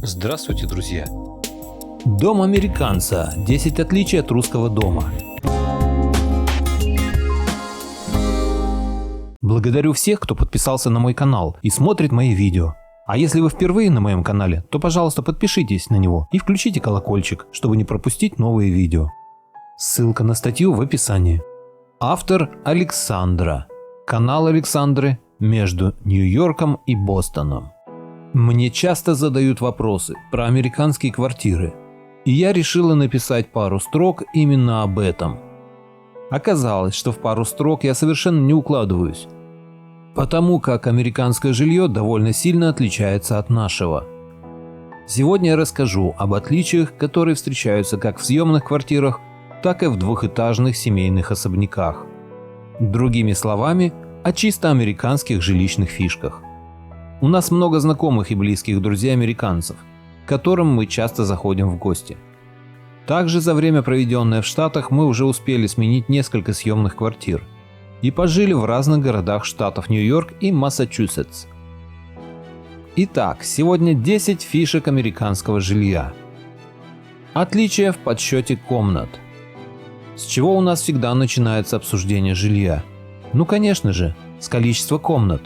Здравствуйте, друзья! Дом американца. 10 отличий от русского дома. Благодарю всех, кто подписался на мой канал и смотрит мои видео. А если вы впервые на моем канале, то пожалуйста подпишитесь на него и включите колокольчик, чтобы не пропустить новые видео. Ссылка на статью в описании. Автор Александра. Канал Александры между Нью-Йорком и Бостоном. Мне часто задают вопросы про американские квартиры, и я решила написать пару строк именно об этом. Оказалось, что в пару строк я совершенно не укладываюсь, потому как американское жилье довольно сильно отличается от нашего. Сегодня я расскажу об отличиях, которые встречаются как в съемных квартирах, так и в двухэтажных семейных особняках. Другими словами, о чисто американских жилищных фишках. У нас много знакомых и близких друзей-американцев, к которым мы часто заходим в гости. Также за время, проведенное в Штатах, мы уже успели сменить несколько съемных квартир и пожили в разных городах штатов Нью-Йорк и Массачусетс. Итак, сегодня 10 фишек американского жилья. Отличия в подсчете комнат. С чего у нас всегда начинается обсуждение жилья? Ну, конечно же, с количества комнат.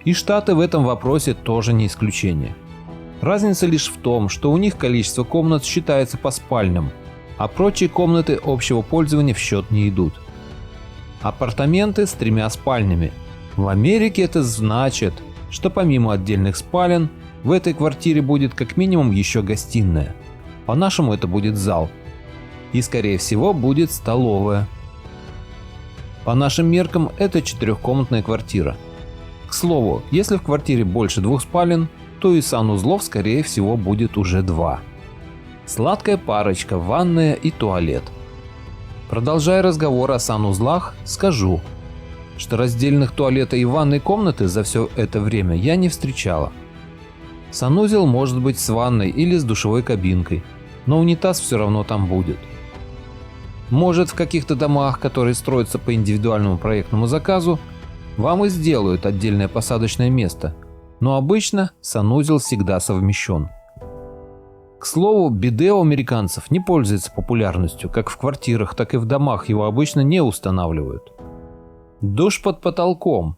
И Штаты в этом вопросе тоже не исключение. Разница лишь в том, что у них количество комнат считается по спальням, а прочие комнаты общего пользования в счет не идут. Апартаменты с 3 спальнями. В Америке это значит, что помимо отдельных спален, в этой квартире будет как минимум еще гостиная. По-нашему это будет зал. И скорее всего будет столовая. По нашим меркам это 4-комнатная квартира. К слову, если в квартире больше 2 спален, то и санузлов скорее всего будет уже 2. Сладкая парочка, ванная и туалет. Продолжая разговор о санузлах, скажу, что раздельных туалета и ванной комнаты за все это время я не встречала. Санузел может быть с ванной или с душевой кабинкой, но унитаз все равно там будет. Может, в каких-то домах, которые строятся по индивидуальному проектному заказу, вам и сделают отдельное посадочное место, но обычно санузел всегда совмещен. К слову, биде у американцев не пользуется популярностью, как в квартирах, так и в домах его обычно не устанавливают. Душ под потолком.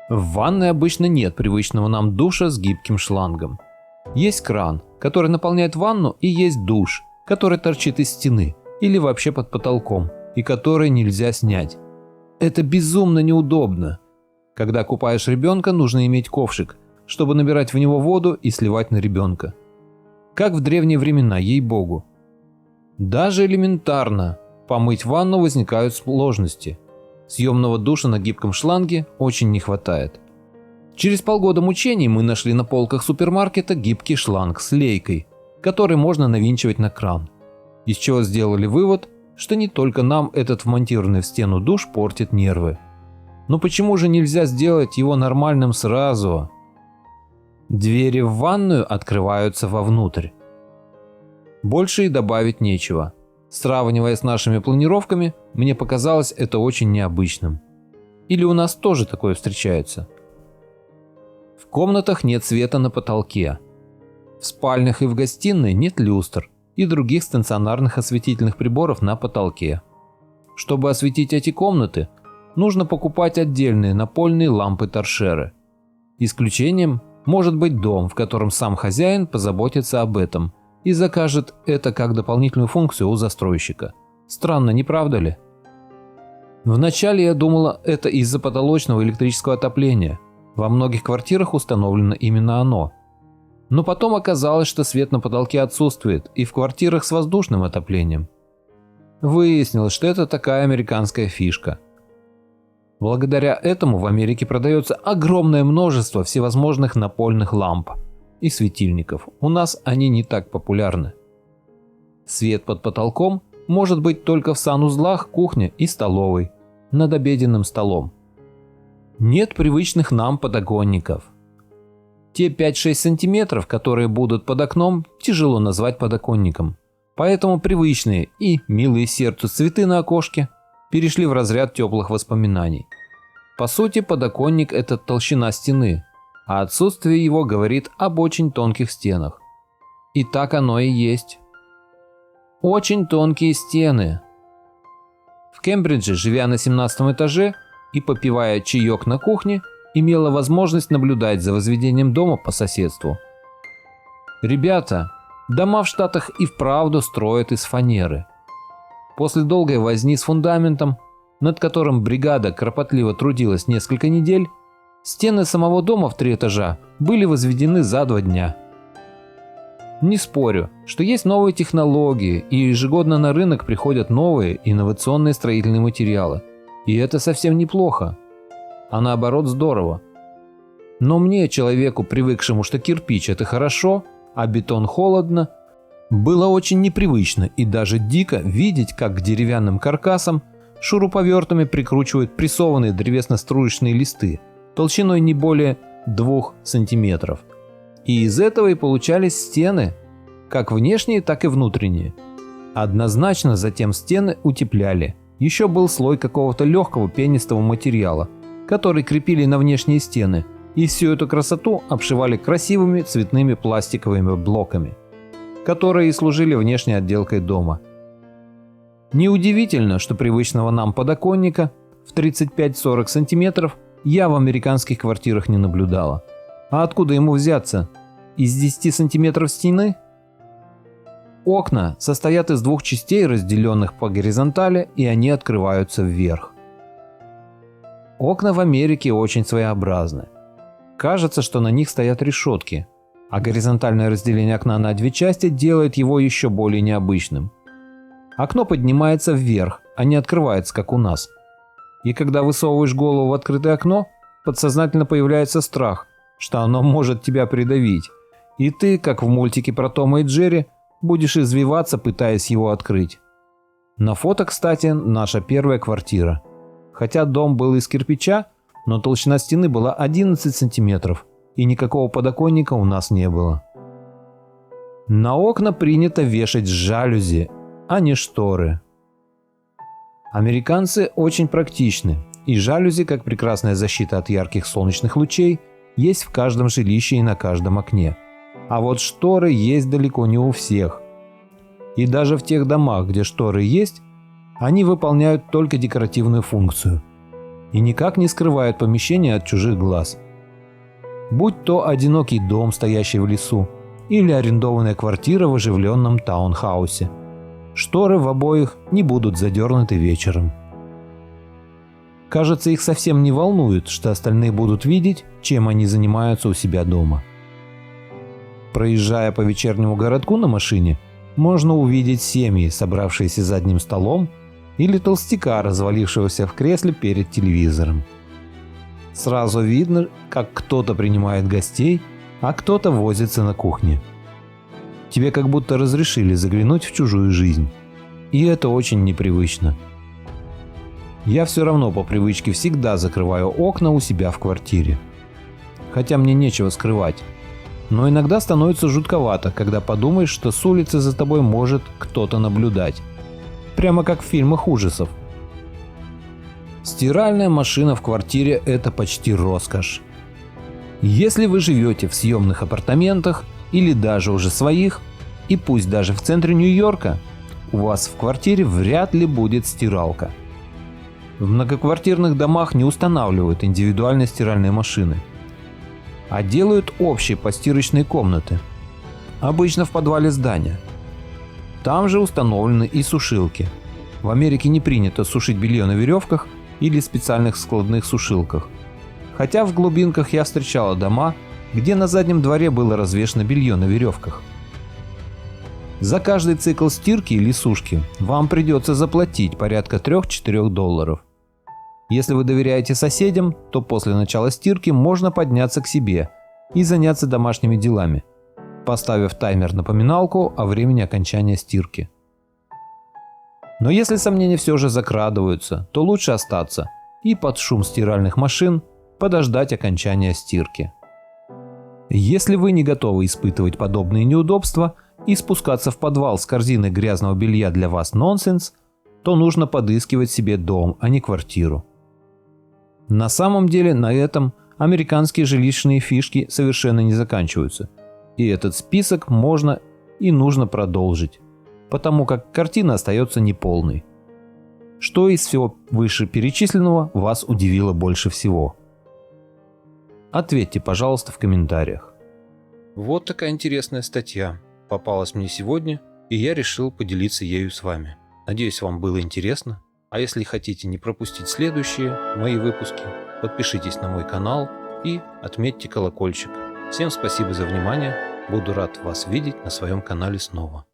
В ванной обычно нет привычного нам душа с гибким шлангом. Есть кран, который наполняет ванну, и есть душ, который торчит из стены или вообще под потолком, и который нельзя снять. Это безумно неудобно. Когда купаешь ребенка, нужно иметь ковшик, чтобы набирать в него воду и сливать на ребенка. Как в древние времена, ей-богу. Даже элементарно помыть ванну возникают сложности. Съемного душа на гибком шланге очень не хватает. Через полгода мучений мы нашли на полках супермаркета гибкий шланг с лейкой, который можно навинчивать на кран. Из чего сделали вывод, что не только нам этот вмонтированный в стену душ портит нервы. Но почему же нельзя сделать его нормальным сразу? Двери в ванную открываются вовнутрь. Больше и добавить нечего. Сравнивая с нашими планировками, мне показалось это очень необычным. Или у нас тоже такое встречается? В комнатах нет света на потолке. В спальнях и в гостиной нет люстр и других стационарных осветительных приборов на потолке. Чтобы осветить эти комнаты, нужно покупать отдельные напольные лампы-торшеры. Исключением может быть дом, в котором сам хозяин позаботится об этом и закажет это как дополнительную функцию у застройщика. Странно, не правда ли? Вначале я думала, это из-за потолочного электрического отопления. Во многих квартирах установлено именно оно. Но потом оказалось, что свет на потолке отсутствует и в квартирах с воздушным отоплением. Выяснилось, что это такая американская фишка. Благодаря этому в Америке продается огромное множество всевозможных напольных ламп и светильников. У нас они не так популярны. Свет под потолком может быть только в санузлах, кухне и столовой, над обеденным столом. Нет привычных нам подоконников. Те 5-6 сантиметров, которые будут под окном, тяжело назвать подоконником. Поэтому привычные и милые сердцу цветы на окошке перешли в разряд теплых воспоминаний. По сути, подоконник – это толщина стены, а отсутствие его говорит об очень тонких стенах, И так оно и есть. Очень тонкие стены. В Кембридже, живя на 17 этаже и попивая чаек на кухне, имела возможность наблюдать за возведением дома по соседству. Ребята, дома в Штатах и вправду строят из фанеры. После долгой возни с фундаментом, над которым бригада кропотливо трудилась несколько недель, стены самого дома в 3 этажа были возведены за 2 дня. Не спорю, что есть новые технологии, и ежегодно на рынок приходят новые инновационные строительные материалы. И это совсем неплохо, а наоборот здорово. Но мне, человеку, привыкшему, что кирпич – это хорошо, а бетон холодно, было очень непривычно и даже дико видеть, как к деревянным каркасам шуруповертами прикручивают прессованные древесно-струечные листы толщиной не более 2 сантиметров. И из этого и получались стены, как внешние, так и внутренние. Однозначно затем стены утепляли. Еще был слой какого-то легкого пенистого материала, который крепили на внешние стены, и всю эту красоту обшивали красивыми цветными пластиковыми блоками, которые и служили внешней отделкой дома. Неудивительно, что привычного нам подоконника в 35-40 сантиметров я в американских квартирах не наблюдала. А откуда ему взяться? Из 10 сантиметров стены? Окна состоят из 2 частей, разделенных по горизонтали, и они открываются вверх. Окна в Америке очень своеобразны. Кажется, что на них стоят решетки, а горизонтальное разделение окна на 2 части делает его еще более необычным. Окно поднимается вверх, а не открывается, как у нас. И когда высовываешь голову в открытое окно, подсознательно появляется страх, что оно может тебя придавить, и ты, как в мультике про Тома и Джерри, будешь извиваться, пытаясь его открыть. На фото, кстати, наша первая квартира. Хотя дом был из кирпича, но толщина стены была 11 сантиметров, и никакого подоконника у нас не было. На окна принято вешать жалюзи, а не шторы. Американцы очень практичны, и жалюзи, как прекрасная защита от ярких солнечных лучей, есть в каждом жилище и на каждом окне. А вот шторы есть далеко не у всех. И даже в тех домах, где шторы есть, они выполняют только декоративную функцию и никак не скрывают помещение от чужих глаз. Будь то одинокий дом, стоящий в лесу, или арендованная квартира в оживленном таунхаусе, шторы в обоих не будут задернуты вечером. Кажется, их совсем не волнует, что остальные будут видеть, чем они занимаются у себя дома. Проезжая по вечернему городку на машине, можно увидеть семьи, собравшиеся за одним столом, или толстяка, развалившегося в кресле перед телевизором. Сразу видно, как кто-то принимает гостей, а кто-то возится на кухне. Тебе как будто разрешили заглянуть в чужую жизнь. И это очень непривычно. Я все равно по привычке всегда закрываю окна у себя в квартире. Хотя мне нечего скрывать. Но иногда становится жутковато, когда подумаешь, что с улицы за тобой может кто-то наблюдать. Прямо как в фильмах ужасов. Стиральная машина в квартире – это почти роскошь. Если вы живете в съемных апартаментах или даже уже своих, и пусть даже в центре Нью-Йорка, у вас в квартире вряд ли будет стиралка. В многоквартирных домах не устанавливают индивидуальные стиральные машины, а делают общие постирочные комнаты, обычно в подвале здания. Там же установлены и сушилки. В Америке не принято сушить белье на веревках или специальных складных сушилках. Хотя в глубинках я встречала дома, где на заднем дворе было развешено белье на веревках. За каждый цикл стирки или сушки вам придется заплатить порядка $3-4. Если вы доверяете соседям, то после начала стирки можно подняться к себе и заняться домашними делами, поставив таймер-напоминалку о времени окончания стирки. Но если сомнения все же закрадываются, то лучше остаться и под шум стиральных машин подождать окончания стирки. Если вы не готовы испытывать подобные неудобства и спускаться в подвал с корзиной грязного белья для вас нонсенс, то нужно подыскивать себе дом, а не квартиру. На самом деле на этом американские жилищные фишки совершенно не заканчиваются, и этот список можно и нужно продолжить, потому как картина остается неполной. Что из всего вышеперечисленного вас удивило больше всего? Ответьте, пожалуйста, в комментариях. Вот такая интересная статья попалась мне сегодня, и я решил поделиться ею с вами. Надеюсь, вам было интересно. А если хотите не пропустить следующие мои выпуски, подпишитесь на мой канал и отметьте колокольчик. Всем спасибо за внимание. Буду рад вас видеть на своем канале снова.